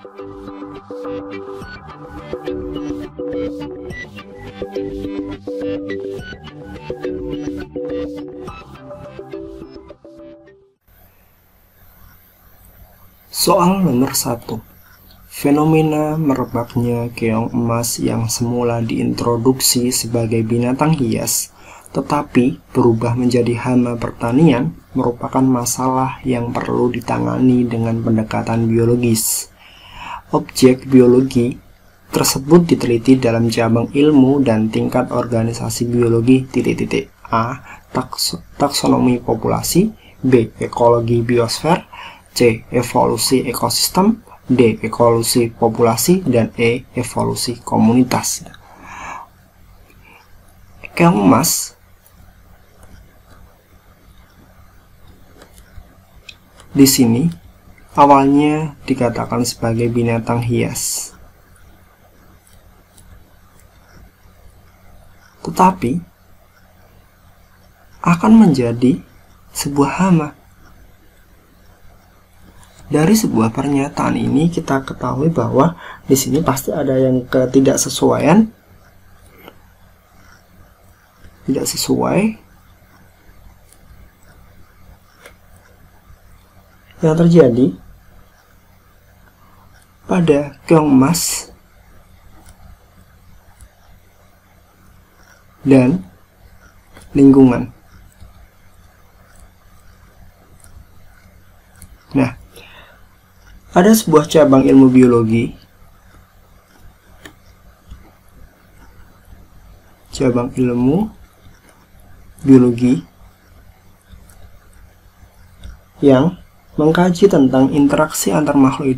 Soal nomor 1. Fenomena merebaknya keong emas yang semula diintroduksi sebagai binatang hias, tetapi berubah menjadi hama pertanian, merupakan masalah yang perlu ditangani dengan pendekatan biologis. Objek biologi tersebut diteliti dalam cabang ilmu dan tingkat organisasi biologi A. Taksonomi populasi, B. Ekologi biosfer, C. Evolusi ekosistem, D. Evolusi populasi, dan E. Evolusi komunitas. Keong emas di sini awalnya dikatakan sebagai binatang hias, tetapi akan menjadi sebuah hama. Dari sebuah pernyataan ini kita ketahui bahwa di sini pasti ada yang ketidaksesuaian, tidak sesuai yang terjadi pada keong emas dan lingkungan. Nah, ada sebuah cabang ilmu biologi, yang mengkaji tentang interaksi antar makhluk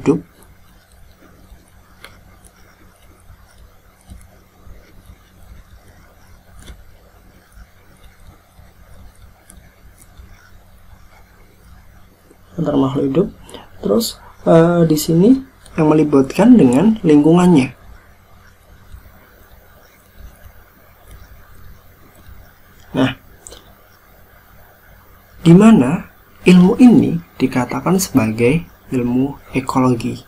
hidup terus di sini yang melibatkan dengan lingkungannya. Nah, di mana ilmu ini dikatakan sebagai ilmu ekologi.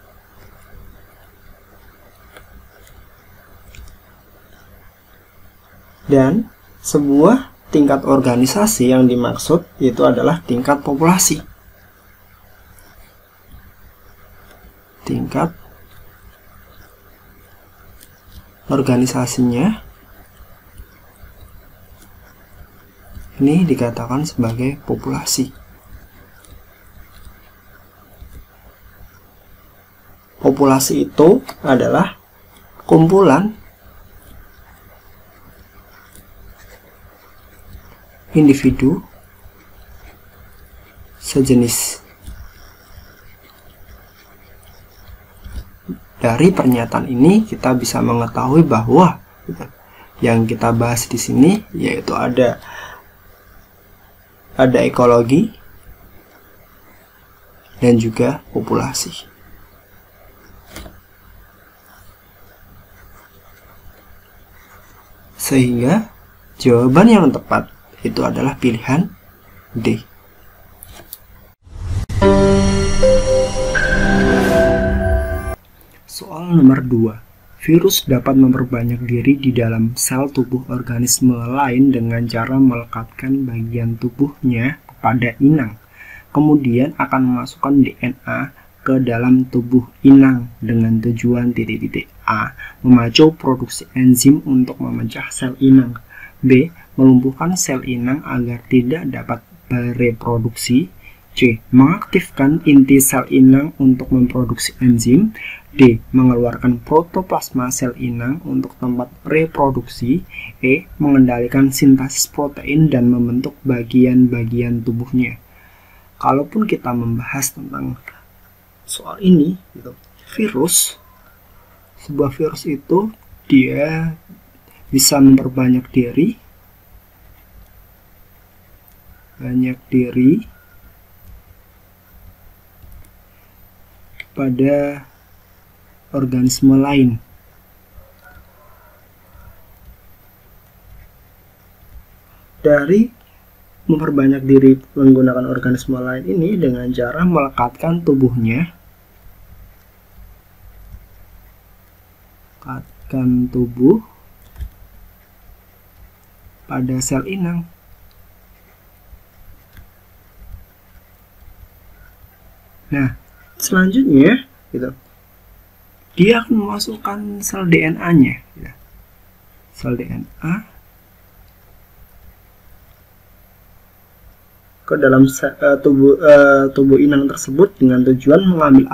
Dan sebuah tingkat organisasi yang dimaksud itu adalah tingkat populasi. Tingkat organisasinya ini dikatakan sebagai populasi. Populasi itu adalah kumpulan individu sejenis. Dari pernyataan ini kita bisa mengetahui bahwa yang kita bahas di sini yaitu ada ekologi dan juga populasi. Sehingga jawaban yang tepat itu adalah pilihan D. Soal nomor 2. Virus dapat memperbanyak diri di dalam sel tubuh organisme lain dengan cara melekatkan bagian tubuhnya kepada inang. Kemudian akan memasukkan DNA ke dalam tubuh inang dengan tujuan A. Memacu produksi enzim untuk memecah sel inang. B. Melumpuhkan sel inang agar tidak dapat bereproduksi. C. Mengaktifkan inti sel inang untuk memproduksi enzim. D. Mengeluarkan protoplasma sel inang untuk tempat reproduksi. E. Mengendalikan sintesis protein dan membentuk bagian-bagian tubuhnya. Kalaupun kita membahas tentang soal ini, sebuah virus itu dia bisa memperbanyak diri, pada organisme lain. Dari memperbanyak diri menggunakan organisme lain ini dengan cara melekatkan tubuhnya melekatkan tubuh pada sel inang. Nah, selanjutnya gitu, dia akan memasukkan sel DNA-nya, gitu. Sel DNA ke dalam tubuh inang tersebut dengan tujuan mengambil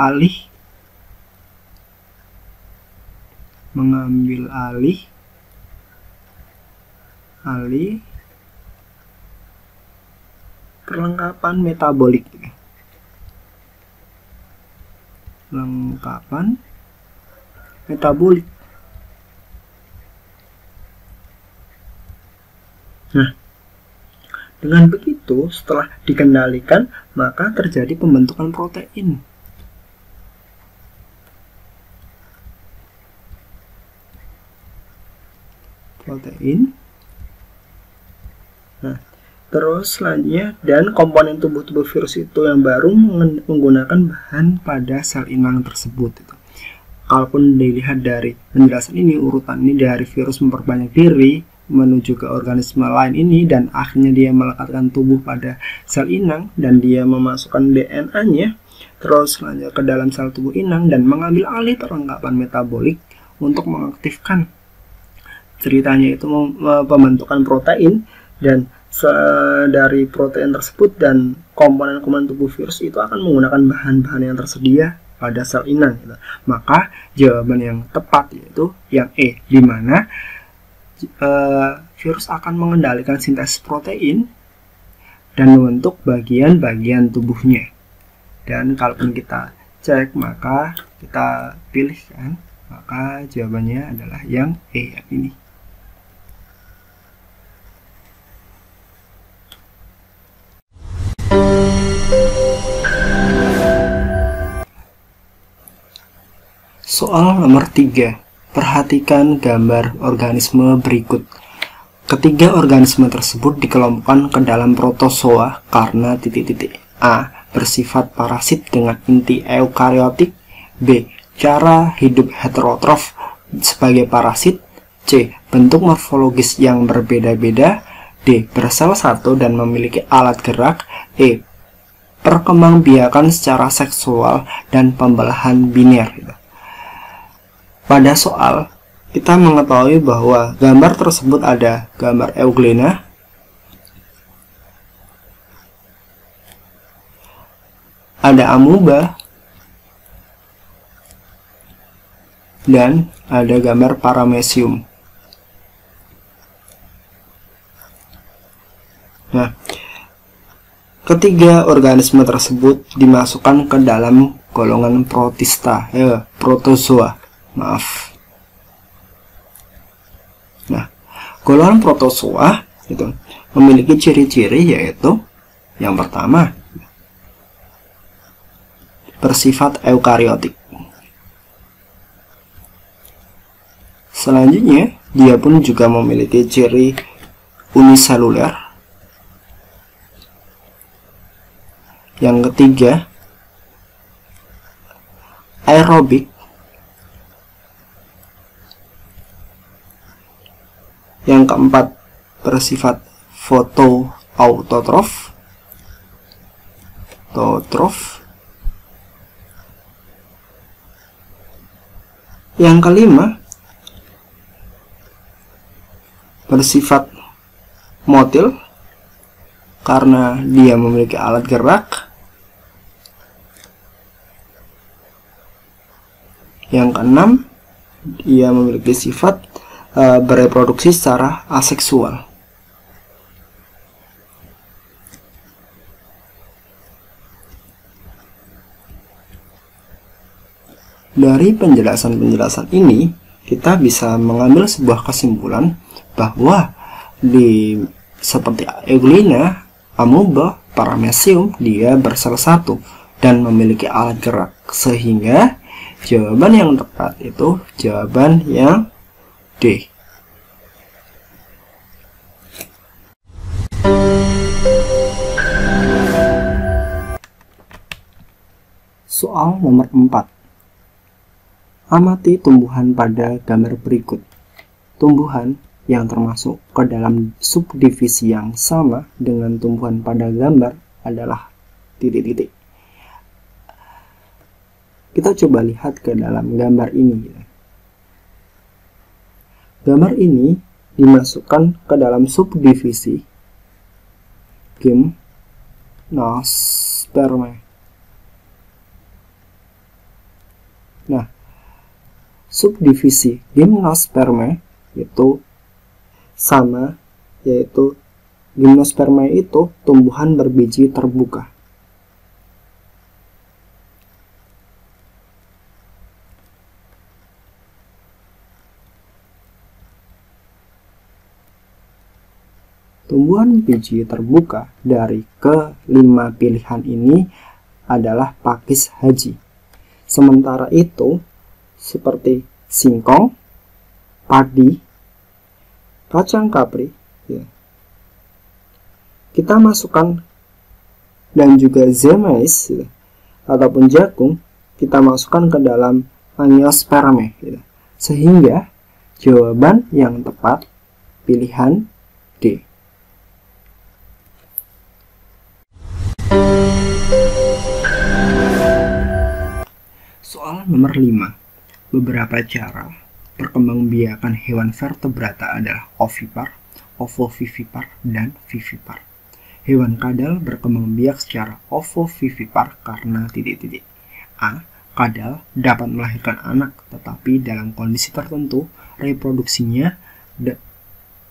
alih perlengkapan metabolik, gitu. Perlengkapan metabolik. Nah, dengan begitu, setelah dikendalikan, maka terjadi pembentukan protein. Nah, terus selanjutnya, dan komponen tubuh virus itu yang baru menggunakan bahan pada sel inang tersebut. Kalaupun dilihat dari penjelasan ini, urutan ini dari virus memperbanyak diri menuju ke organisme lain ini, dan akhirnya dia melekatkan tubuh pada sel inang dan dia memasukkan DNA-nya terus lanjut ke dalam sel tubuh inang dan mengambil alih perlengkapan metabolik untuk mengaktifkan ceritanya itu pembentukan protein, dan dari protein tersebut dan komponen-komponen tubuh virus itu akan menggunakan bahan-bahan yang tersedia pada sel inang, gitu. Maka jawaban yang tepat yaitu yang E, di mana virus akan mengendalikan sintesis protein dan membentuk bagian-bagian tubuhnya. Dan kalaupun kita cek, maka kita pilihkan, maka jawabannya adalah yang E, yang ini. Soal nomor 3. Perhatikan gambar organisme berikut. Ketiga organisme tersebut dikelompokkan ke dalam protozoa karena A. Bersifat parasit dengan inti eukariotik. B. Cara hidup heterotrof sebagai parasit. C. Bentuk morfologis yang berbeda-beda. D. Bersel satu dan memiliki alat gerak. E. Perkembangbiakan secara seksual dan pembelahan biner. Pada soal, kita mengetahui bahwa gambar tersebut ada gambar euglena, ada amuba, dan ada gambar paramecium. Nah, ketiga organisme tersebut dimasukkan ke dalam golongan protista, protozoa. Maaf. Nah, golongan protozoa itu memiliki ciri-ciri yaitu yang pertama, bersifat eukariotik. Selanjutnya, dia pun juga memiliki ciri uniseluler. Yang ketiga, aerobik. Yang keempat, bersifat fotoautotrof. Yang kelima, bersifat motil karena dia memiliki alat gerak. Yang keenam, dia memiliki sifat bereproduksi secara aseksual. Dari penjelasan-penjelasan ini, kita bisa mengambil sebuah kesimpulan bahwa seperti euglena, amuba, paramecium, dia bersel satu dan memiliki alat gerak, sehingga jawaban yang tepat itu jawaban yang D. Soal nomor 4. Amati tumbuhan pada gambar berikut. Tumbuhan yang termasuk ke dalam subdivisi yang sama dengan tumbuhan pada gambar adalah titik-titik. Kita coba lihat ke dalam gambar ini. Gambar ini dimasukkan ke dalam subdivisi Gymnospermae. Nah, subdivisi Gymnospermae itu sama, yaitu Gymnospermae itu tumbuhan berbiji terbuka. Tumbuhan biji terbuka dari kelima pilihan ini adalah pakis haji. Sementara itu, seperti singkong, padi, kacang kapri, kita masukkan, dan juga zemais ataupun jagung, kita masukkan ke dalam Angiospermae. Sehingga jawaban yang tepat pilihan D. Soal nomor 5. Beberapa cara perkembangbiakan hewan vertebrata adalah ovipar, ovovivipar, dan vivipar. Hewan kadal berkembang biak secara ovovivipar karena titik-titik. A. Kadal dapat melahirkan anak, tetapi dalam kondisi tertentu reproduksinya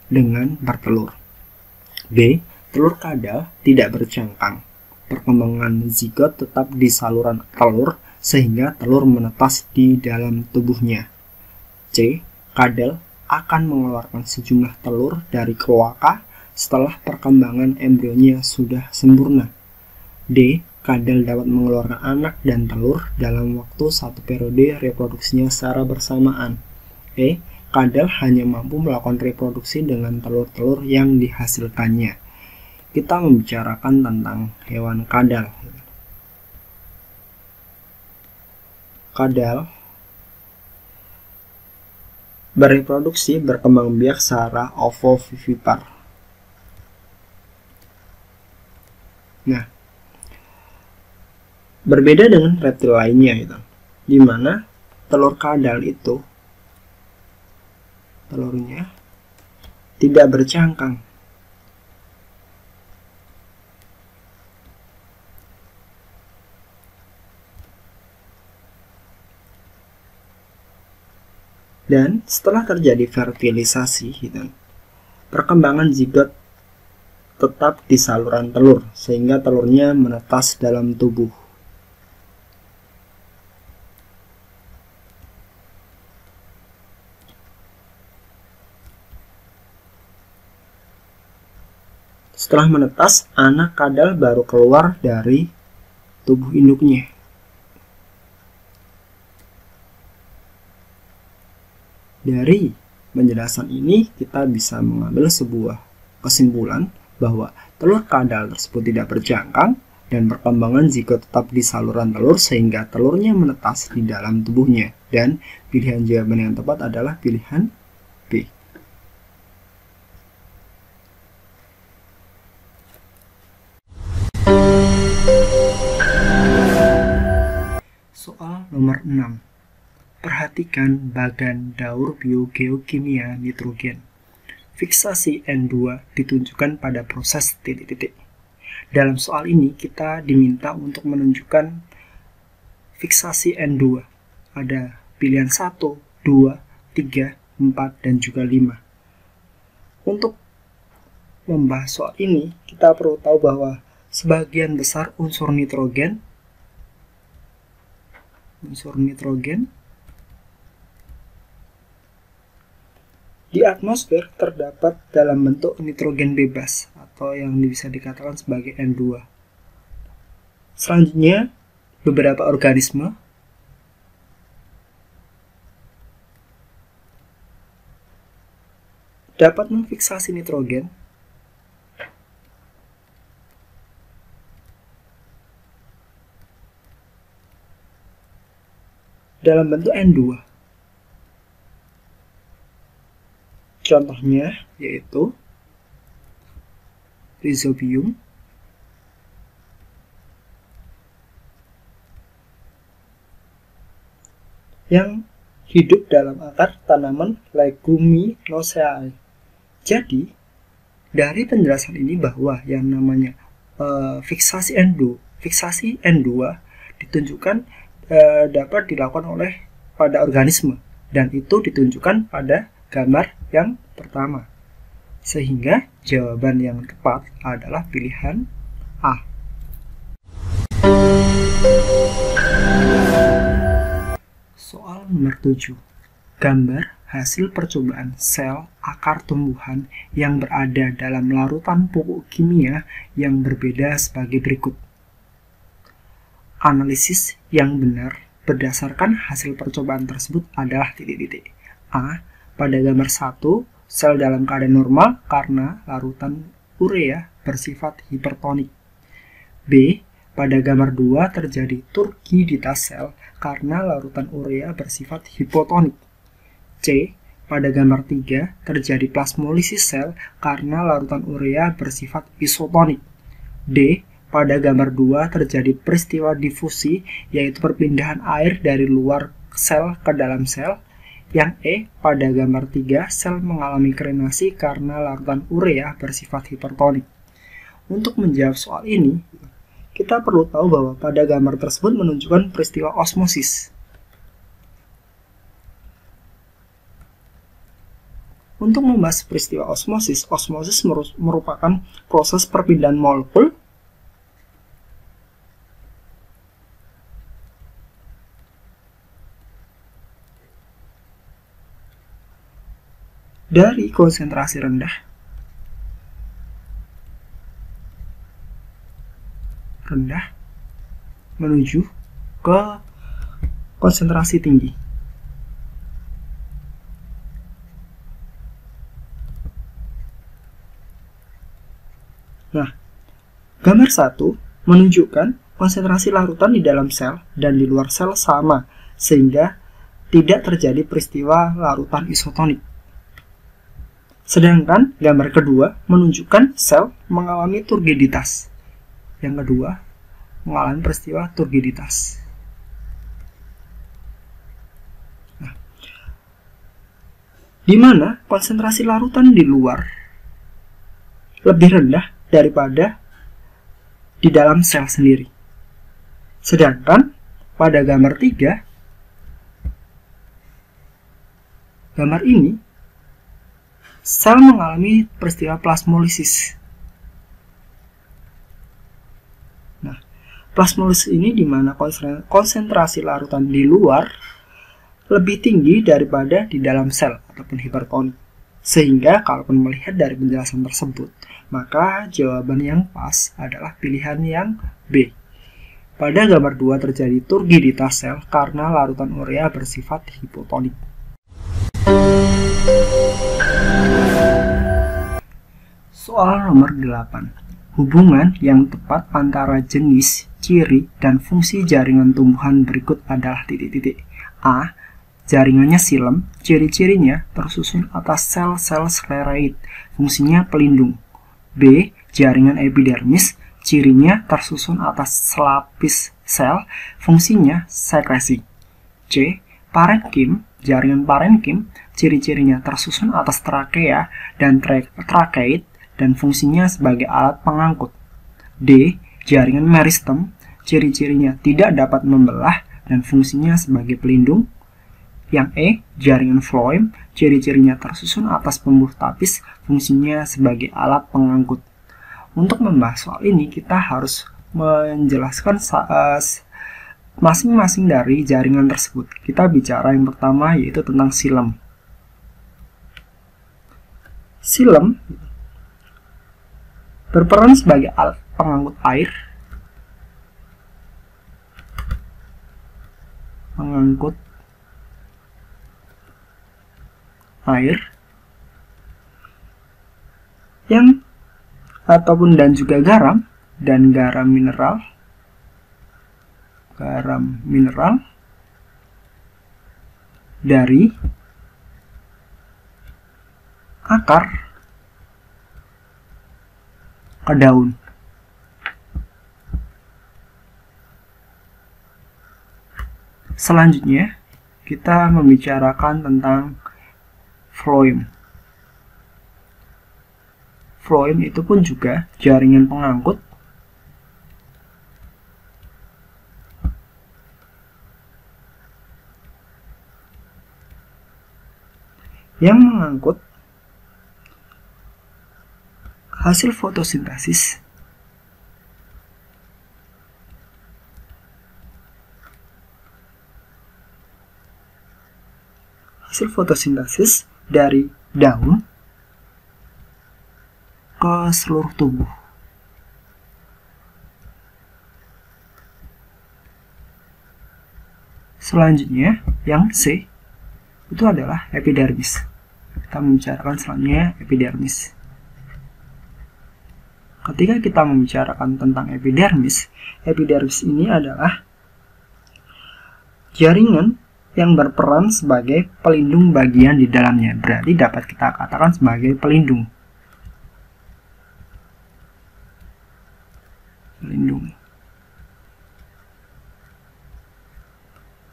dengan bertelur. B. Telur kadal tidak bercangkang. Perkembangan zigot tetap di saluran telur sehingga telur menetas di dalam tubuhnya. C. Kadal akan mengeluarkan sejumlah telur dari kloaka setelah perkembangan embrionya sudah sempurna. D. Kadal dapat mengeluarkan anak dan telur dalam waktu satu periode reproduksinya secara bersamaan. E. Kadal hanya mampu melakukan reproduksi dengan telur-telur yang dihasilkannya. Kita membicarakan tentang hewan kadal. Kadal bereproduksi berkembang biak secara ovovivipar. Nah, berbeda dengan reptil lainnya di mana telur kadal itu telurnya tidak bercangkang. Dan setelah terjadi fertilisasi, perkembangan zigot tetap di saluran telur, sehingga telurnya menetas dalam tubuh. Setelah menetas, anak kadal baru keluar dari tubuh induknya. Dari penjelasan ini, kita bisa mengambil sebuah kesimpulan bahwa telur kadal tersebut tidak bercangkang dan perkembangan zigot tetap di saluran telur sehingga telurnya menetas di dalam tubuhnya. Dan pilihan jawaban yang tepat adalah pilihan B. Soal nomor 6. Perhatikan bagan daur biogeokimia nitrogen. Fiksasi N2 ditunjukkan pada proses titik-titik. Dalam soal ini kita diminta untuk menunjukkan fiksasi N2. Ada pilihan 1, 2, 3, 4, dan juga 5. Untuk membahas soal ini, kita perlu tahu bahwa sebagian besar unsur nitrogen di atmosfer terdapat dalam bentuk nitrogen bebas atau yang bisa dikatakan sebagai N2. Selanjutnya, beberapa organisme dapat memfiksasi nitrogen dalam bentuk N2. Contohnya yaitu Rhizobium, yang hidup dalam akar tanaman Leguminosae. Jadi, dari penjelasan ini bahwa yang namanya fiksasi N2 ditunjukkan dapat dilakukan oleh pada organisme, dan itu ditunjukkan pada gambar yang pertama. Sehingga jawaban yang tepat adalah pilihan A. Soal nomor 7. Gambar hasil percobaan sel akar tumbuhan yang berada dalam larutan pupuk kimia yang berbeda sebagai berikut. Analisis yang benar berdasarkan hasil percobaan tersebut adalah titik-titik. A. Pada gambar 1, sel dalam keadaan normal karena larutan urea bersifat hipertonik. B. Pada gambar 2 terjadi turgiditas sel karena larutan urea bersifat hipotonik. C. Pada gambar 3 terjadi plasmolisis sel karena larutan urea bersifat isotonik. D. Pada gambar 2 terjadi peristiwa difusi, yaitu perpindahan air dari luar sel ke dalam sel. Yang E. Pada gambar 3 sel mengalami krenasi karena larutan urea bersifat hipertonik. Untuk menjawab soal ini, kita perlu tahu bahwa pada gambar tersebut menunjukkan peristiwa osmosis. Untuk membahas peristiwa osmosis merupakan proses perpindahan molekul dari konsentrasi rendah menuju ke konsentrasi tinggi. Nah, gambar 1 menunjukkan konsentrasi larutan di dalam sel dan di luar sel sama, sehingga tidak terjadi peristiwa larutan isotonik. Sedangkan gambar kedua menunjukkan sel mengalami turgiditas. Yang kedua, mengalami peristiwa turgiditas. Nah, di mana konsentrasi larutan di luar lebih rendah daripada di dalam sel sendiri. Sedangkan pada gambar 3, gambar ini, sel mengalami peristiwa plasmolisis. Nah, plasmolisis ini di mana konsentrasi larutan di luar lebih tinggi daripada di dalam sel ataupun hipertonik. Sehingga kalaupun melihat dari penjelasan tersebut, maka jawaban yang pas adalah pilihan yang B. Pada gambar 2 terjadi turgiditas sel karena larutan urea bersifat hipotonik. Soal nomor 8. Hubungan yang tepat antara jenis, ciri, dan fungsi jaringan tumbuhan berikut adalah titik-titik. A. Jaringannya silem, ciri-cirinya tersusun atas sel-sel skleroid, fungsinya pelindung. B. Jaringan epidermis, cirinya tersusun atas selapis sel, fungsinya sekresi. C. Parenkim, jaringan parenkim, ciri-cirinya tersusun atas trakea dan trakeit, dan fungsinya sebagai alat pengangkut. D. Jaringan meristem, ciri-cirinya tidak dapat membelah dan fungsinya sebagai pelindung. Yang E. Jaringan phloem, ciri-cirinya tersusun atas pembuh tapis, fungsinya sebagai alat pengangkut. Untuk membahas soal ini, kita harus menjelaskan masing-masing dari jaringan tersebut. Kita bicara yang pertama yaitu tentang silem. Silem berperan sebagai alat pengangkut air, yang ataupun dan juga garam dan garam mineral dari mengakar ke daun. Selanjutnya, kita membicarakan tentang floem. Floem itu pun juga jaringan pengangkut yang mengangkut hasil fotosintesis dari daun ke seluruh tubuh. Selanjutnya, yang C itu adalah epidermis. Kita membicarakan selanjutnya epidermis. Ketika kita membicarakan tentang epidermis, epidermis ini adalah jaringan yang berperan sebagai pelindung bagian di dalamnya. Berarti dapat kita katakan sebagai pelindung.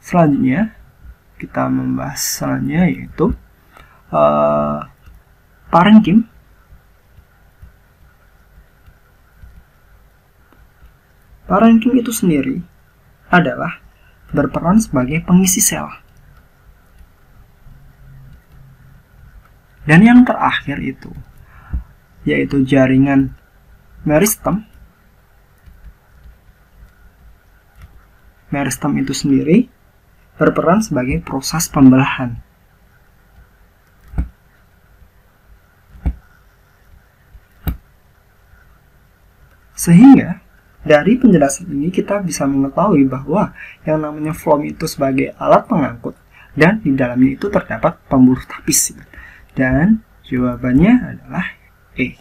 Selanjutnya, kita membahas selanjutnya yaitu parenkim. Parenkim itu sendiri adalah berperan sebagai pengisi sel. Dan yang terakhir itu yaitu jaringan meristem. Meristem itu sendiri berperan sebagai proses pembelahan. Sehingga dari penjelasan ini kita bisa mengetahui bahwa yang namanya floem itu sebagai alat pengangkut dan di dalamnya itu terdapat pembuluh tapis. Dan jawabannya adalah E.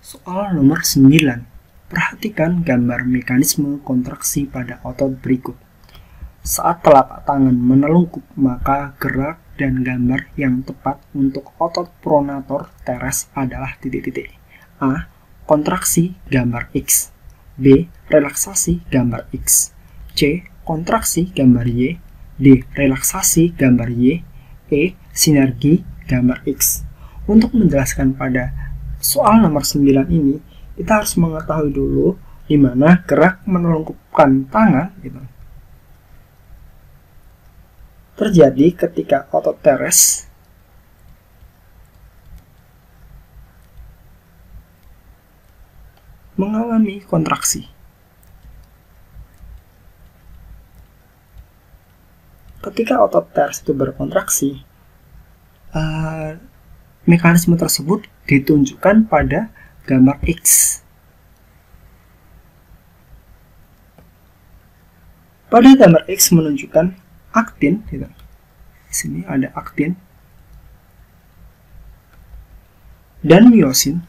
Soal nomor 9. Perhatikan gambar mekanisme kontraksi pada otot berikut. Saat telapak tangan menelungkup, maka gerak dan gambar yang tepat untuk otot pronator teres adalah titik-titik. A. Kontraksi gambar X. B. Relaksasi gambar X. C. Kontraksi gambar Y. D. Relaksasi gambar Y. E. Sinergi gambar X. Untuk menjelaskan pada soal nomor 9 ini, kita harus mengetahui dulu di mana gerak menelungkupkan tangan gitu terjadi ketika otot teres mengalami kontraksi. Ketika otot teres itu berkontraksi, mekanisme tersebut ditunjukkan pada gambar X. Pada gambar X menunjukkan aktin, gitu. Di sini ada aktin dan miosin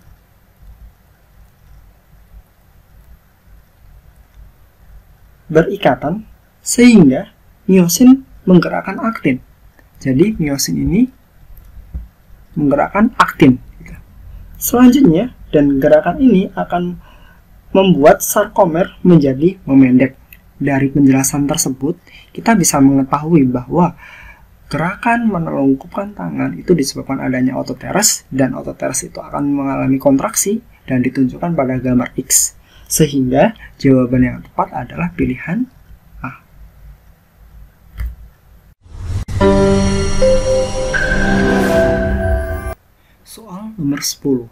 berikatan sehingga miosin menggerakkan aktin. Jadi miosin ini menggerakkan aktin. Gitu. Selanjutnya, dan gerakan ini akan membuat sarkomer menjadi memendek. Dari penjelasan tersebut, kita bisa mengetahui bahwa gerakan menelungkupkan tangan itu disebabkan adanya otot teres, dan otot teres itu akan mengalami kontraksi dan ditunjukkan pada gambar X. Sehingga jawaban yang tepat adalah pilihan A. Soal nomor 10.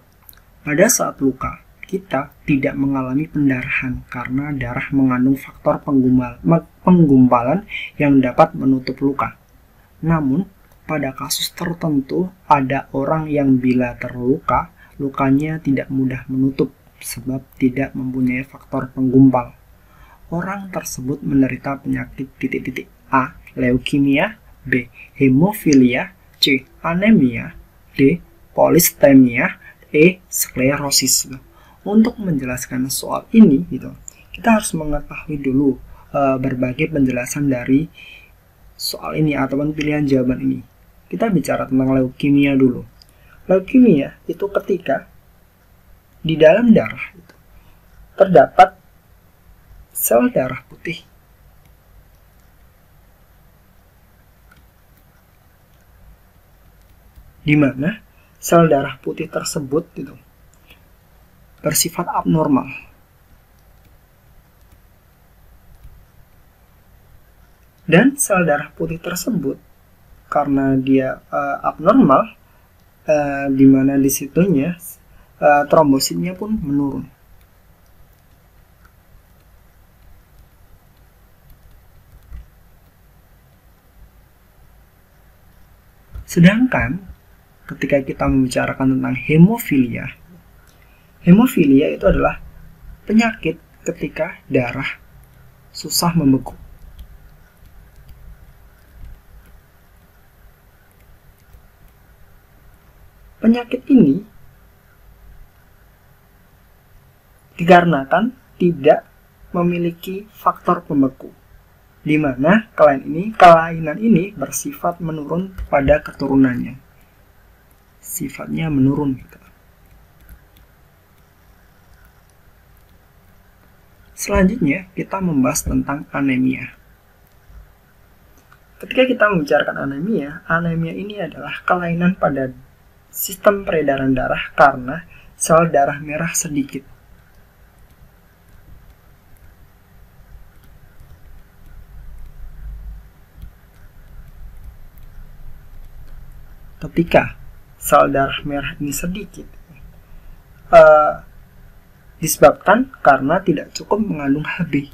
Pada saat luka, kita tidak mengalami pendarahan karena darah mengandung faktor penggumpalan yang dapat menutup luka. Namun, pada kasus tertentu ada orang yang bila terluka, lukanya tidak mudah menutup sebab tidak mempunyai faktor penggumpal. Orang tersebut menderita penyakit titik-titik. A. Leukemia. B. Hemofilia. C. Anemia. D. Polistemia. E. Sklerosis. Untuk menjelaskan soal ini, gitu, kita harus mengetahui dulu berbagai penjelasan dari soal ini ataupun pilihan jawaban ini. Kita bicara tentang leukemia dulu. Leukemia itu ketika di dalam darah itu terdapat sel darah putih di mana sel darah putih tersebut itu bersifat abnormal. Dan sel darah putih tersebut karena dia abnormal, di mana di situnya trombositnya pun menurun. Sedangkan ketika kita membicarakan tentang hemofilia, hemofilia itu adalah penyakit ketika darah susah membeku. Penyakit ini dikarenakan tidak memiliki faktor pembeku, di mana kelainan ini bersifat menurun pada keturunannya. Sifatnya menurun gitu. Selanjutnya kita membahas tentang anemia. Ketika kita membicarakan anemia, anemia ini adalah kelainan pada sistem peredaran darah karena sel darah merah sedikit. Ketika sel darah merah ini sedikit, disebabkan karena tidak cukup mengandung Hb.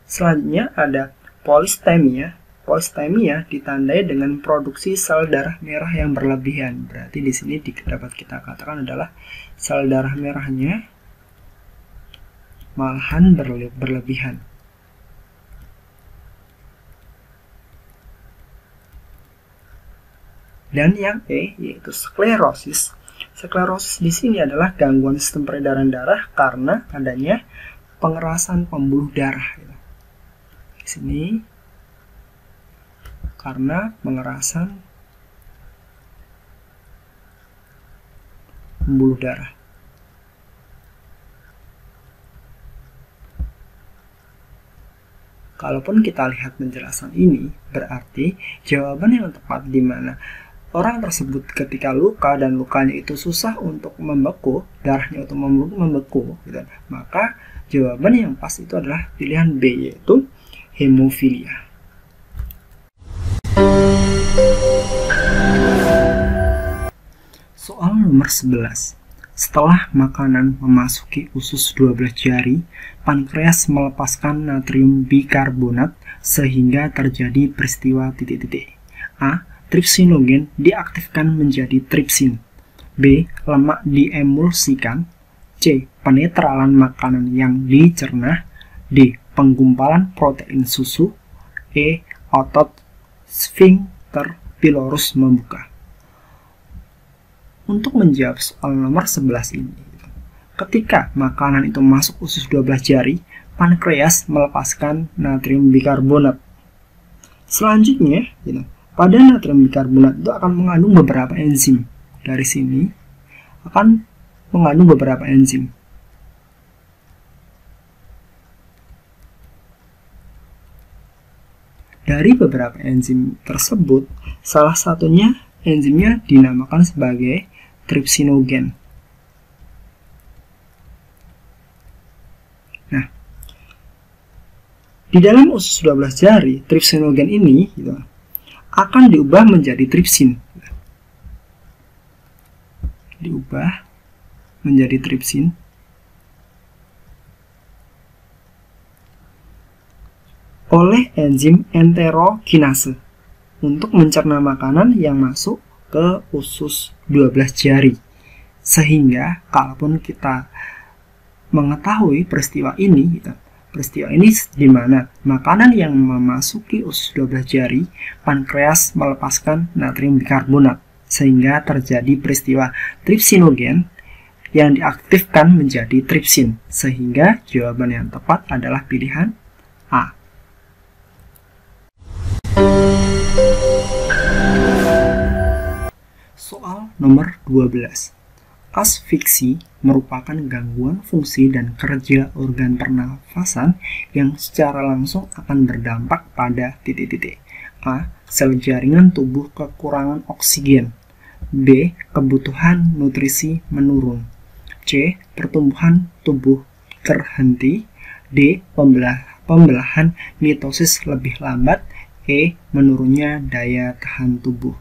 Selanjutnya ada polistemia. Polistemia ditandai dengan produksi sel darah merah yang berlebihan. Berarti di sini dapat kita katakan adalah sel darah merahnya malahan berlebihan. Dan yang E yaitu sklerosis. Sklerosis di sini adalah gangguan sistem peredaran darah karena adanya pengerasan pembuluh darah. Di sini karena pengerasan pembuluh darah. Kalaupun kita lihat penjelasan ini, berarti jawaban yang tepat di mana orang tersebut ketika luka dan lukanya itu susah untuk membeku, darahnya untuk membeku, gitu. Maka jawaban yang pas itu adalah pilihan B, yaitu hemofilia. Soal nomor 11. Setelah makanan memasuki usus 12 jari, pankreas melepaskan natrium bikarbonat sehingga terjadi peristiwa titik-titik. A. Tripsinogen diaktifkan menjadi tripsin. B. Lemak diemulsikan. C. Penetralan makanan yang dicerna. D. Penggumpalan protein susu. E. Otot sphincter pylorus membuka. Untuk menjawab soal nomor 11 ini, ketika makanan itu masuk usus 12 jari, pankreas melepaskan natrium bikarbonat. Selanjutnya, pada natrium bikarbonat itu akan mengandung beberapa enzim. Dari sini akan mengandung beberapa enzim. Dari beberapa enzim tersebut, salah satunya enzimnya dinamakan sebagai tripsinogen. Nah, di dalam usus 12 jari, tripsinogen ini akan diubah menjadi tripsin. Diubah menjadi tripsin. Oleh enzim enterokinase untuk mencerna makanan yang masuk ke usus 12 jari. Sehingga kalaupun kita mengetahui peristiwa ini, Peristiwa ini di mana makanan yang memasuki usus 12 jari, pankreas melepaskan natrium bikarbonat, sehingga terjadi peristiwa tripsinogen yang diaktifkan menjadi tripsin, sehingga jawaban yang tepat adalah pilihan A. Soal nomor 12. Asfiksi merupakan gangguan fungsi dan kerja organ pernafasan yang secara langsung akan berdampak pada titik-titik. A. Sel jaringan tubuh kekurangan oksigen. B. Kebutuhan nutrisi menurun. C. Pertumbuhan tubuh terhenti. D. Pembelahan mitosis lebih lambat. E. Menurunnya daya tahan tubuh.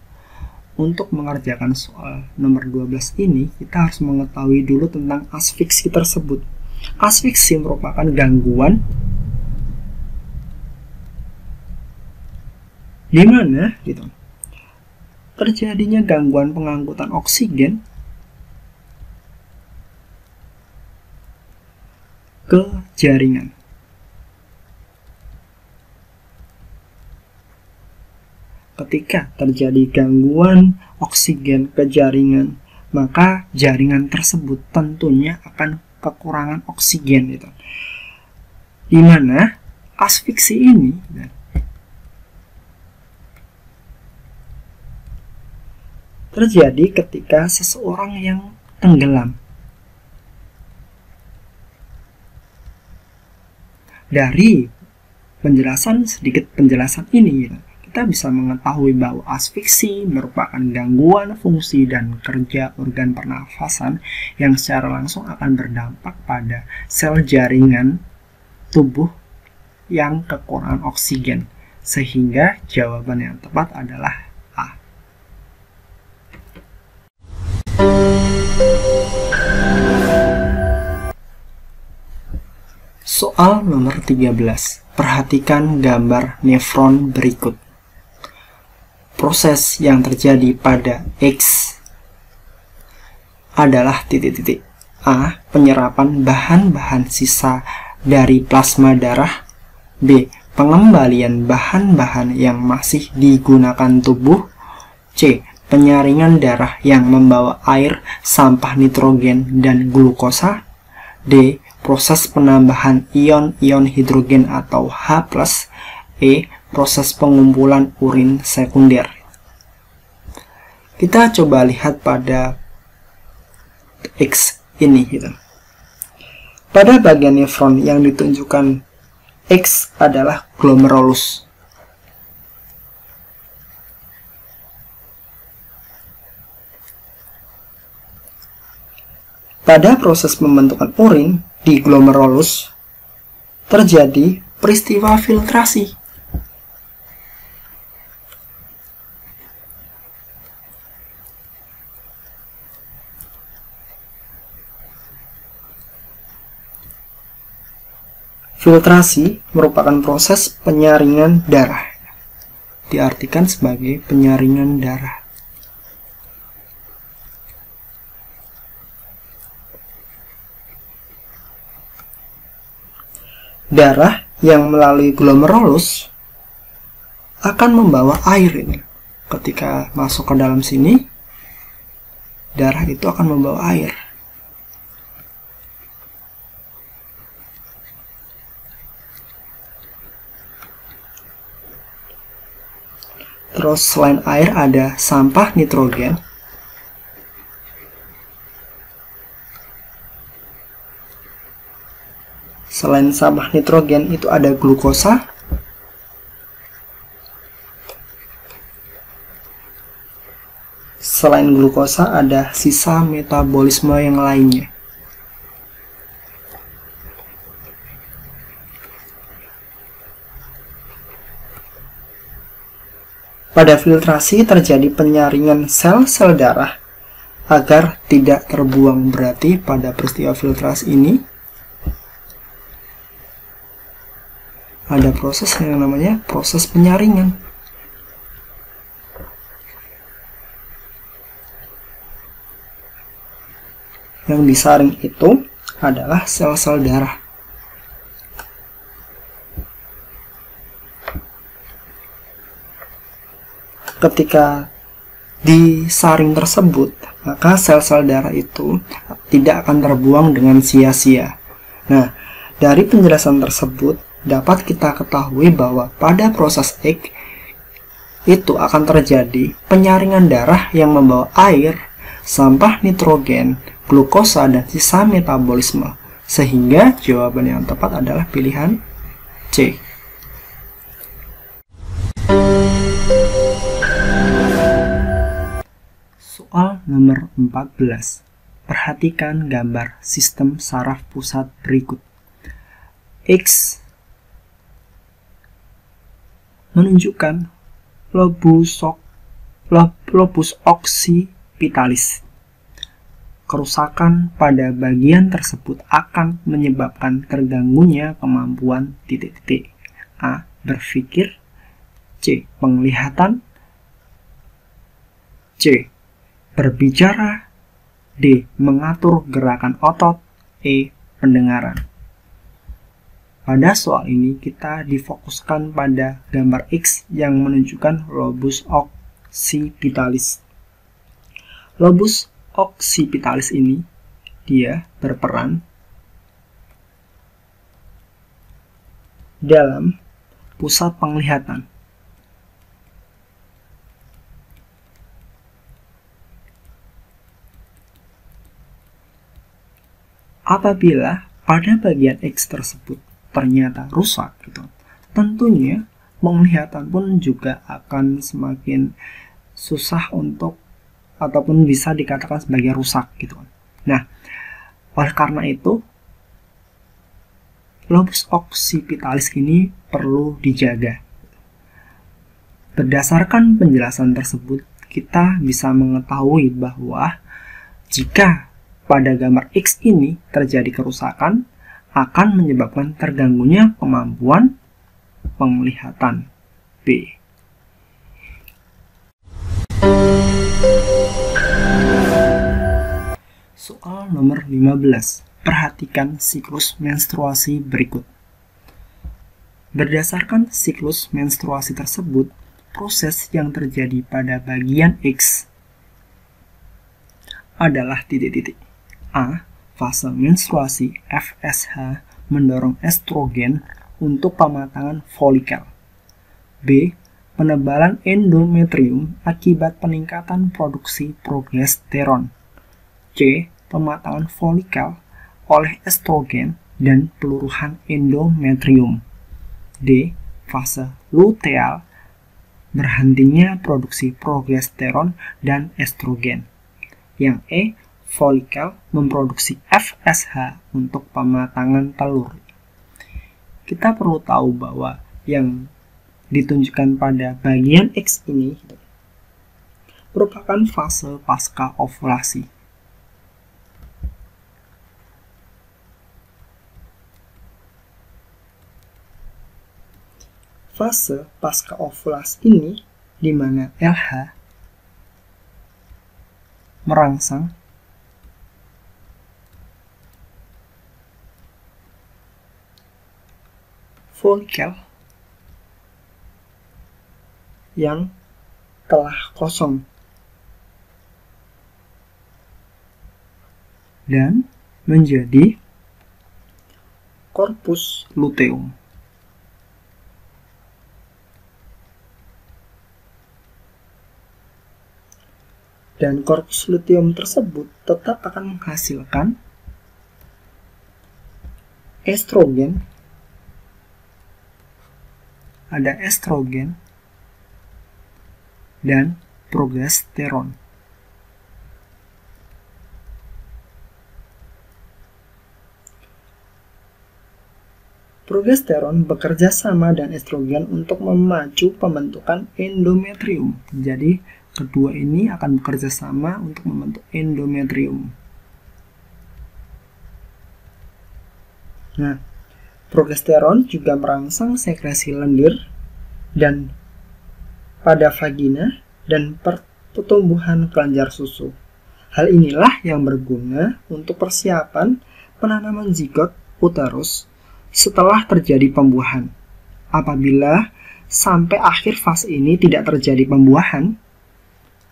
Untuk mengerjakan soal nomor 12 ini, kita harus mengetahui dulu tentang asfiksi tersebut. Asfiksi merupakan gangguan di mana terjadinya gangguan pengangkutan oksigen ke jaringan. Ketika terjadi gangguan oksigen ke jaringan, maka jaringan tersebut tentunya akan kekurangan oksigen, di mana asfiksi ini terjadi ketika seseorang yang tenggelam. Dari sedikit penjelasan ini, kita bisa mengetahui bahwa asfiksi merupakan gangguan fungsi dan kerja organ pernafasan yang secara langsung akan berdampak pada sel jaringan tubuh yang kekurangan oksigen, sehingga jawaban yang tepat adalah A. Soal nomor 13. Perhatikan gambar nefron berikut. Proses yang terjadi pada X adalah titik-titik. A. Penyerapan bahan-bahan sisa dari plasma darah. B. Pengembalian bahan-bahan yang masih digunakan tubuh. C. Penyaringan darah yang membawa air, sampah nitrogen, dan glukosa. D. Proses penambahan ion-ion hidrogen atau H+. E. Proses pengumpulan urin sekunder. Kita coba lihat pada X ini. Pada bagian nefron yang ditunjukkan X adalah glomerulus. Pada proses pembentukan urin di glomerulus terjadi peristiwa filtrasi. Filtrasi merupakan proses penyaringan darah. Diartikan sebagai penyaringan darah. Darah yang melalui glomerulus akan membawa air ini. Ketika masuk ke dalam sini, darah itu akan membawa air. Terus selain air ada sampah nitrogen. Selain sampah nitrogen itu ada glukosa. Selain glukosa ada sisa metabolisme yang lainnya. Pada filtrasi terjadi penyaringan sel-sel darah agar tidak terbuang. Berarti pada peristiwa filtrasi ini ada proses yang namanya proses penyaringan. Yang disaring itu adalah sel-sel darah. ketika disaring tersebut, maka sel-sel darah itu tidak akan terbuang dengan sia-sia. Nah, dari penjelasan tersebut dapat kita ketahui bahwa pada proses X itu akan terjadi penyaringan darah yang membawa air, sampah nitrogen, glukosa, dan sisa metabolisme. Sehingga jawaban yang tepat adalah pilihan C. Soal nomor 14. Perhatikan gambar sistem saraf pusat berikut. X menunjukkan lobus occipitalis. Kerusakan pada bagian tersebut akan menyebabkan terganggunya kemampuan A. Berpikir, C. Penglihatan, C. Berbicara, D. Mengatur gerakan otot, E. Pendengaran. Pada soal ini kita difokuskan pada gambar X yang menunjukkan lobus occipitalis. Lobus occipitalis ini dia berperan dalam pusat penglihatan. Apabila pada bagian X tersebut ternyata rusak, tentunya penglihatan pun juga akan semakin susah untuk ataupun bisa dikatakan sebagai rusak Nah, oleh karena itu lobus occipitalis ini perlu dijaga. Berdasarkan penjelasan tersebut, kita bisa mengetahui bahwa jika pada gambar X ini terjadi kerusakan, akan menyebabkan terganggunya kemampuan penglihatan. B. Soal nomor 15. Perhatikan siklus menstruasi berikut. Berdasarkan siklus menstruasi tersebut, proses yang terjadi pada bagian X adalah A. Fase menstruasi FSH mendorong estrogen untuk pematangan folikel. B. Penebalan endometrium akibat peningkatan produksi progesteron. C. Pematangan folikel oleh estrogen dan peluruhan endometrium. D. Fase luteal, berhentinya produksi progesteron dan estrogen. Yang E. Folikel memproduksi FSH untuk pematangan telur. Kita perlu tahu bahwa yang ditunjukkan pada bagian X ini merupakan fase pasca ovulasi. Fase pasca ovulasi ini di mana LH merangsang folikel yang telah kosong dan menjadi korpus luteum. Dan korpus luteum tersebut tetap akan menghasilkan estrogen. Ada estrogen dan progesteron. Progesteron bekerja sama dengan estrogen untuk memacu pembentukan endometrium. Jadi, kedua ini akan bekerja sama untuk membentuk endometrium. Nah, progesteron juga merangsang sekresi lendir dan pada vagina dan pertumbuhan kelenjar susu. Hal inilah yang berguna untuk persiapan penanaman zigot uterus setelah terjadi pembuahan. Apabila sampai akhir fase ini tidak terjadi pembuahan,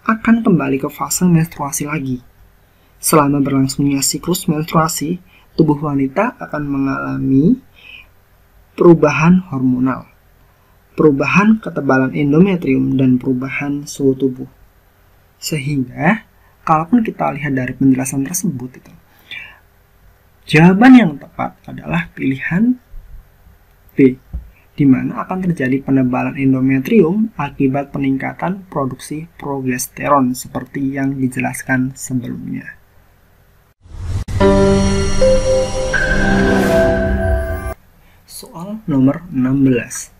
akan kembali ke fase menstruasi lagi. Selama berlangsungnya siklus menstruasi, tubuh wanita akan mengalami perubahan hormonal, perubahan ketebalan endometrium, dan perubahan suhu tubuh. Sehingga, kalaupun kita lihat dari penjelasan tersebut, jawaban yang tepat adalah pilihan B, di mana akan terjadi penebalan endometrium akibat peningkatan produksi progesteron seperti yang dijelaskan sebelumnya. Soal nomor 16.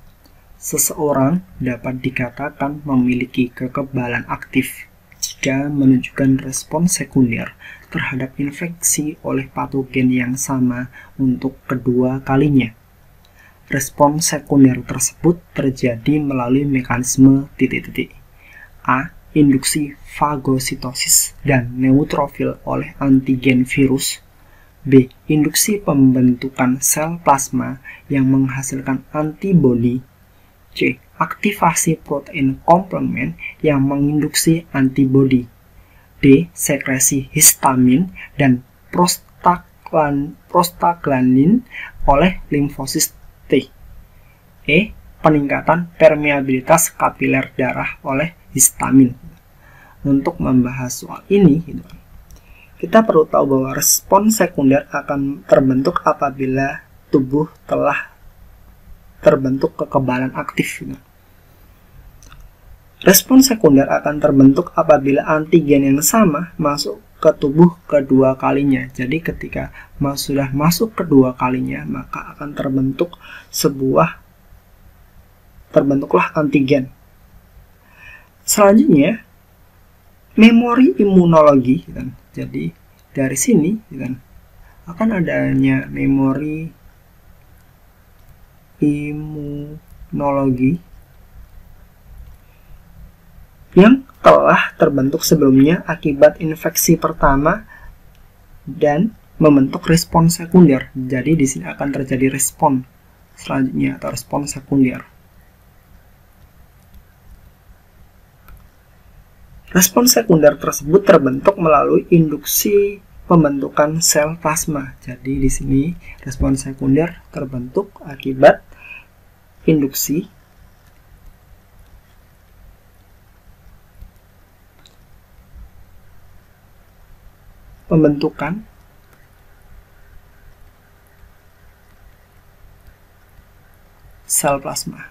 Seseorang dapat dikatakan memiliki kekebalan aktif jika menunjukkan respon sekunder terhadap infeksi oleh patogen yang sama untuk kedua kalinya. Respon sekunder tersebut terjadi melalui mekanisme A. Induksi fagositosis dan neutrofil oleh antigen virus. B. Induksi pembentukan sel plasma yang menghasilkan antibodi. C. Aktivasi protein komplement yang menginduksi antibodi. D. Sekresi histamin dan prostaglandin oleh limfosit T. E. Peningkatan permeabilitas kapiler darah oleh histamin. Untuk membahas soal ini, kita perlu tahu bahwa respon sekunder akan terbentuk apabila tubuh telah terbentuk kekebalan aktif. Respon sekunder akan terbentuk apabila antigen yang sama masuk ke tubuh kedua kalinya. Jadi ketika sudah masuk kedua kalinya, maka akan terbentuklah antigen. Selanjutnya, memori imunologi. Jadi dari sini akan adanya memori imunologi yang telah terbentuk sebelumnya akibat infeksi pertama dan membentuk respon sekunder. Jadi di sini akan terjadi respon selanjutnya atau respon sekunder. Respon sekunder tersebut terbentuk melalui induksi pembentukan sel plasma. Jadi di sini respon sekunder terbentuk akibat induksi pembentukan sel plasma.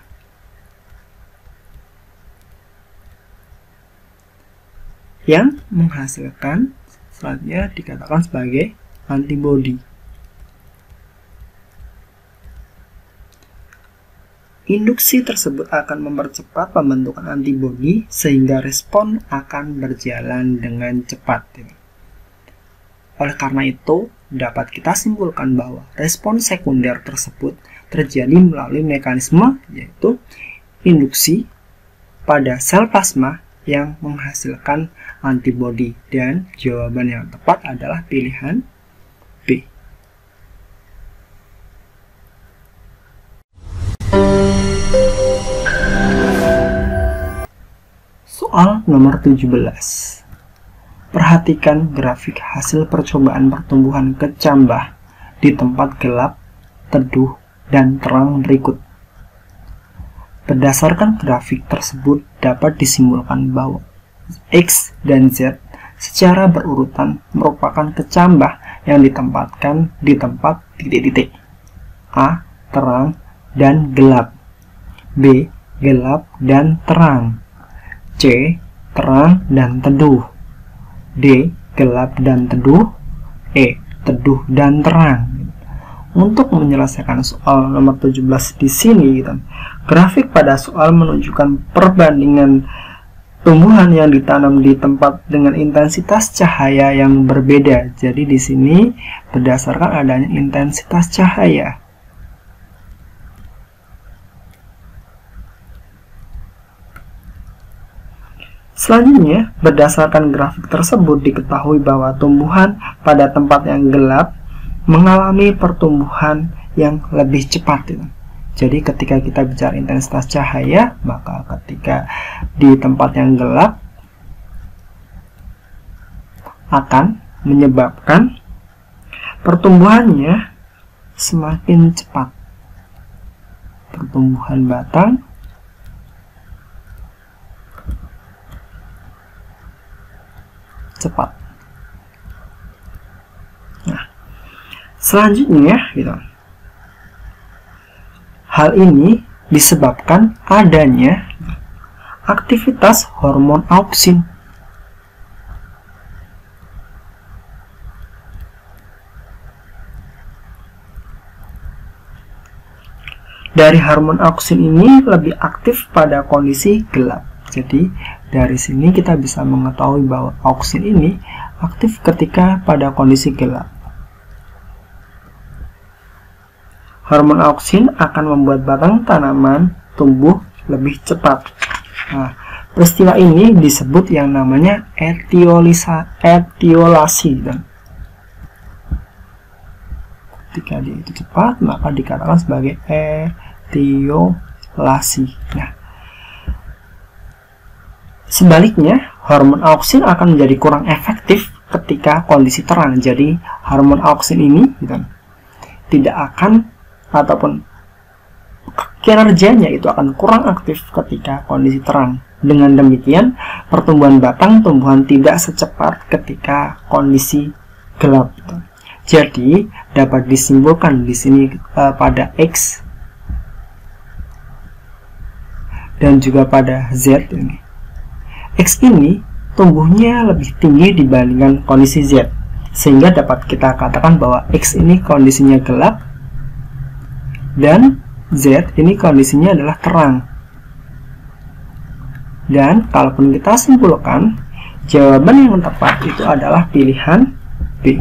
Yang menghasilkan selanjutnya dikatakan sebagai antibodi. Induksi tersebut akan mempercepat pembentukan antibodi sehingga respon akan berjalan dengan cepat. Oleh karena itu, dapat kita simpulkan bahwa respon sekunder tersebut terjadi melalui mekanisme yaitu induksi pada sel plasma yang menghasilkan antibodi, dan jawaban yang tepat adalah pilihan B. Soal nomor 17. Perhatikan grafik hasil percobaan pertumbuhan kecambah di tempat gelap, teduh, dan terang berikut. Berdasarkan grafik tersebut dapat disimpulkan bahwa X dan Z secara berurutan merupakan kecambah yang ditempatkan di tempat titik-titik. A. Terang dan gelap. B. Gelap dan terang. C. Terang dan teduh. D. Gelap dan teduh. E. Teduh dan terang. Untuk menyelesaikan soal nomor 17 di sini, grafik pada soal menunjukkan perbandingan tumbuhan yang ditanam di tempat dengan intensitas cahaya yang berbeda. Jadi di sini berdasarkan adanya intensitas cahaya. Selanjutnya, berdasarkan grafik tersebut diketahui bahwa tumbuhan pada tempat yang gelap mengalami pertumbuhan yang lebih cepat. Jadi ketika kita bicara intensitas cahaya, maka ketika di tempat yang gelap akan menyebabkan pertumbuhannya semakin cepat. Pertumbuhan batang cepat. Nah, selanjutnya gitu. Hal ini disebabkan adanya aktivitas hormon auksin. Dari hormon auksin ini lebih aktif pada kondisi gelap. Jadi dari sini kita bisa mengetahui bahwa auksin ini aktif ketika pada kondisi gelap. Hormon auksin akan membuat batang tanaman tumbuh lebih cepat. Nah, peristiwa ini disebut yang namanya etiolasi. Dan ketika dia itu cepat, maka dikatakan sebagai etiolasi. Nah, sebaliknya, hormon auksin akan menjadi kurang efektif ketika kondisi terang. Jadi, hormon auksin ini tidak akan ataupun kinerjanya itu akan kurang aktif ketika kondisi terang. Dengan demikian, pertumbuhan batang tumbuhan tidak secepat ketika kondisi gelap. Jadi, dapat disimpulkan di sini pada X dan juga pada Z ini. X ini tumbuhnya lebih tinggi dibandingkan kondisi Z, sehingga dapat kita katakan bahwa X ini kondisinya gelap dan Z ini kondisinya adalah terang. Dan kalaupun kita simpulkan, jawaban yang tepat itu adalah pilihan B.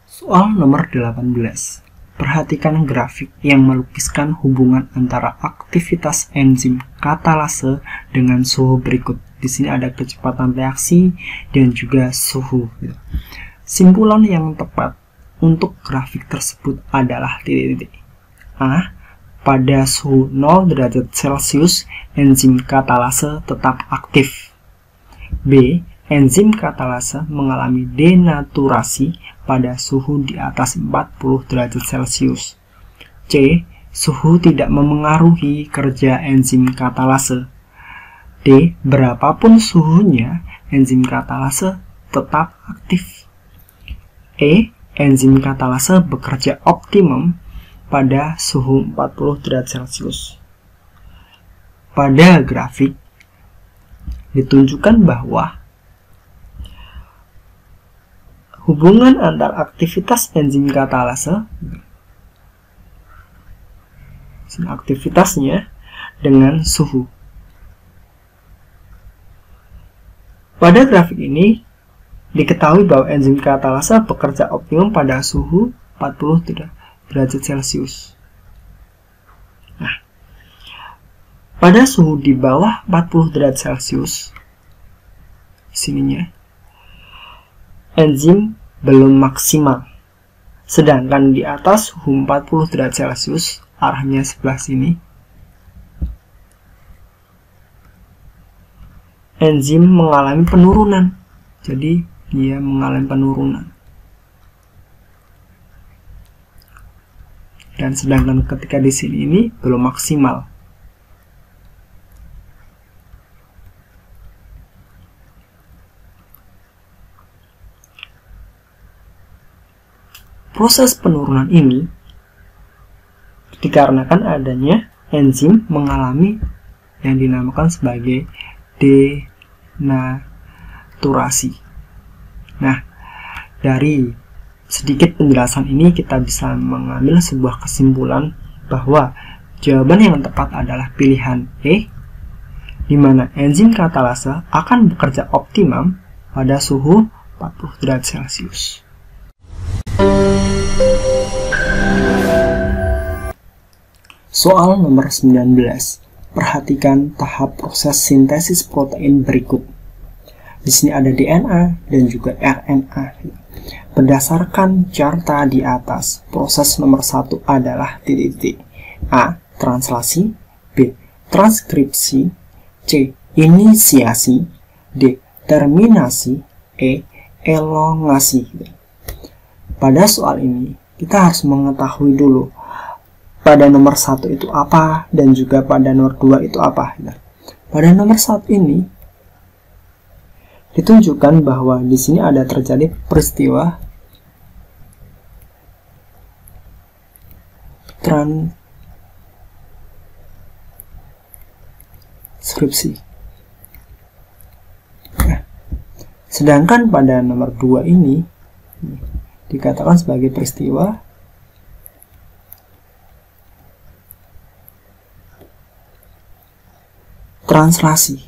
Soal nomor 18. Perhatikan grafik yang melukiskan hubungan antara aktivitas enzim katalase dengan suhu berikut. Di sini ada kecepatan reaksi dan juga suhu. Simpulan yang tepat untuk grafik tersebut adalah titik-titik. A. Pada suhu 0 derajat Celcius, enzim katalase tetap aktif. B. Enzim katalase mengalami denaturasi pada suhu di atas 40 derajat Celcius. C. Suhu tidak memengaruhi kerja enzim katalase. D. Berapapun suhunya, enzim katalase tetap aktif. E. Enzim katalase bekerja optimum pada suhu 40 derajat Celcius. Pada grafik ditunjukkan bahwa hubungan antar aktivitas enzim katalase aktivitasnya dengan suhu. Pada grafik ini diketahui bahwa enzim katalase bekerja optimum pada suhu 40 derajat Celcius. Nah, pada suhu di bawah 40 derajat Celcius, sininya enzim belum maksimal. Sedangkan di atas suhu 40 derajat Celcius, arahnya sebelah sini, enzim mengalami penurunan. Jadi dia mengalami penurunan. Dan sedangkan ketika di sini ini belum maksimal. Proses penurunan ini dikarenakan adanya enzim mengalami yang dinamakan sebagai denaturasi. Nah, dari sedikit penjelasan ini kita bisa mengambil sebuah kesimpulan bahwa jawaban yang tepat adalah pilihan E, di mana enzim katalase akan bekerja optimum pada suhu 40 derajat Celcius. Soal nomor 19. Perhatikan tahap proses sintesis protein berikut. Di sini ada DNA dan juga RNA. Berdasarkan carta di atas, proses nomor 1 adalah titik-titik. A. Translasi. B. Transkripsi. C. Inisiasi. D. Terminasi. E. Elongasi. Pada soal ini, kita harus mengetahui dulu pada nomor 1 itu apa dan juga pada nomor 2 itu apa. Pada nomor 1 ini ditunjukkan bahwa di sini ada terjadi peristiwa transkripsi. Sedangkan pada nomor 2 ini dikatakan sebagai peristiwa translasi.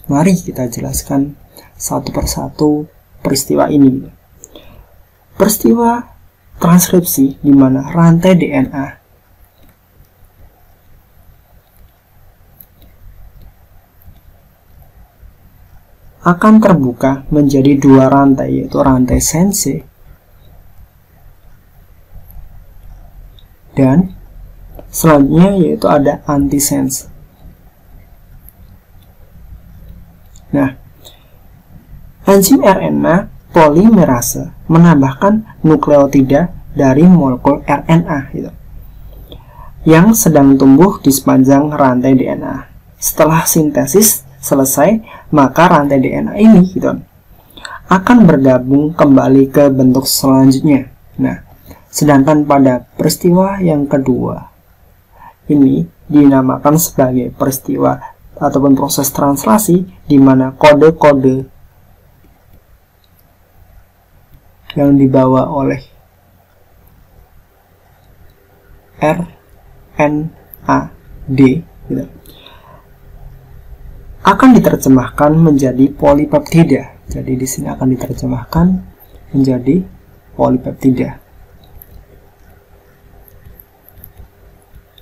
Mari kita jelaskan satu persatu peristiwa ini. Peristiwa transkripsi di mana rantai DNA akan terbuka menjadi dua rantai, yaitu rantai sense dan selanjutnya yaitu ada antisense. Nah, enzim RNA polimerase menambahkan nukleotida dari molekul RNA yang sedang tumbuh di sepanjang rantai DNA. Setelah sintesis selesai, maka rantai DNA ini akan bergabung kembali ke bentuk selanjutnya. Nah, sedangkan pada peristiwa yang kedua ini dinamakan sebagai peristiwa ataupun proses translasi, di mana kode-kode yang dibawa oleh RNAD akan diterjemahkan menjadi polipeptida. Jadi di sini akan diterjemahkan menjadi polipeptida.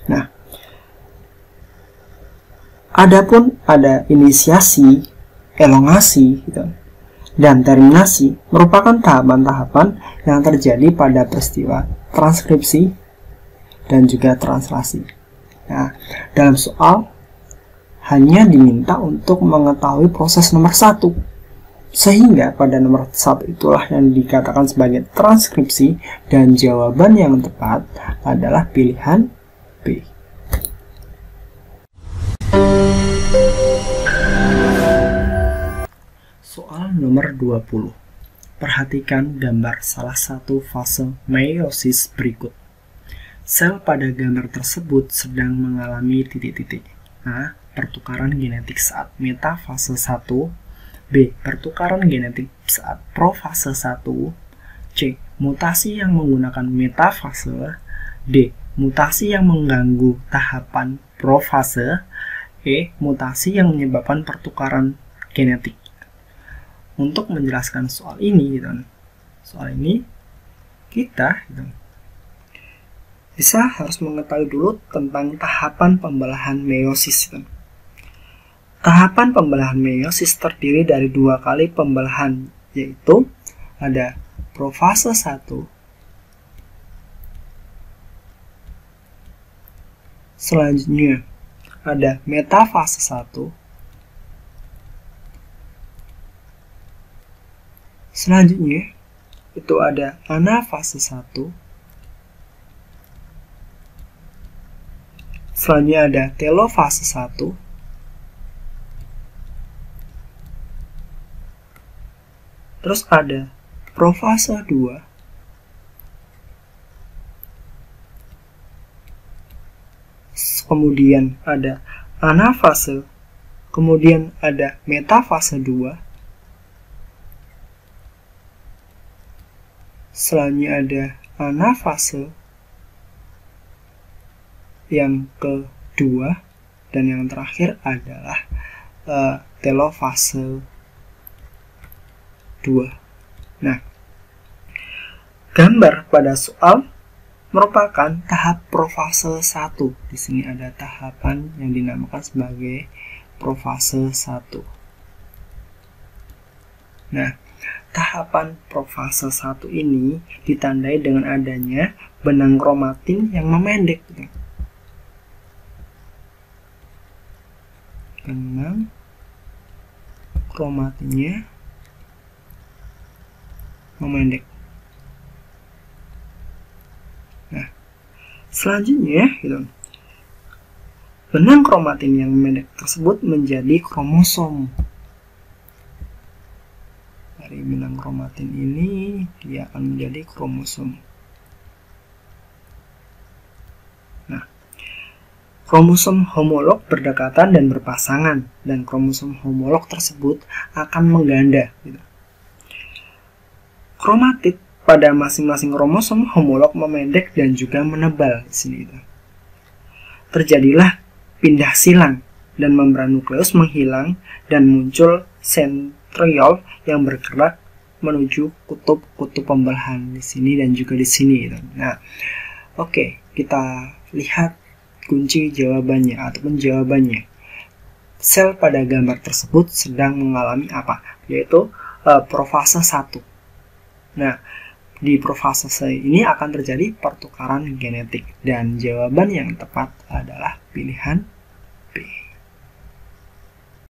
Nah, adapun ada inisiasi, elongasi, dan terminasi merupakan tahapan-tahapan yang terjadi pada peristiwa transkripsi dan juga translasi. Nah, dalam soal hanya diminta untuk mengetahui proses nomor 1, sehingga pada nomor 1 itulah yang dikatakan sebagai transkripsi, dan jawaban yang tepat adalah pilihan B. Soal nomor 20. Perhatikan gambar salah satu fase meiosis berikut. Sel pada gambar tersebut sedang mengalami titik-titik. A. Pertukaran genetik saat metafase 1. B. Pertukaran genetik saat profase 1. C. Mutasi yang menggunakan metafase. D. Mutasi yang mengganggu tahapan profase. E. Mutasi yang menyebabkan pertukaran genetik. Untuk menjelaskan soal ini, kita harus mengetahui dulu tentang tahapan pembelahan meiosis. Tahapan pembelahan meiosis terdiri dari 2 kali pembelahan, yaitu ada profase 1, selanjutnya ada metafase 1, selanjutnya itu ada anafase 1, selanjutnya ada telofase 1, terus ada profase 2, kemudian ada anafase, kemudian ada metafase 2, selanjutnya ada anafase yang kedua, dan yang terakhir adalah telofase 2. Nah, gambar pada soal merupakan tahap profase 1. Di sini ada tahapan yang dinamakan sebagai profase 1. Nah, tahapan profase 1 ini ditandai dengan adanya benang kromatin yang memendek. Benang kromatinnya memendek. Nah, selanjutnya benang kromatin yang memendek tersebut menjadi kromosom. Dari benang kromatin ini dia akan menjadi kromosom. Nah, kromosom homolog berdekatan dan berpasangan, dan kromosom homolog tersebut akan mengganda. Kromatid pada masing-masing kromosom homolog memendek dan juga menebal di sini. Terjadilah pindah silang dan membran nukleus menghilang dan muncul sentriol yang bergerak menuju kutub-kutub pembelahan di sini dan juga di sini. Nah, oke, kita lihat kunci jawabannya ataupun jawabannya. Sel pada gambar tersebut sedang mengalami apa? Yaitu profase 1. Nah, di profase ini akan terjadi pertukaran genetik dan jawaban yang tepat adalah pilihan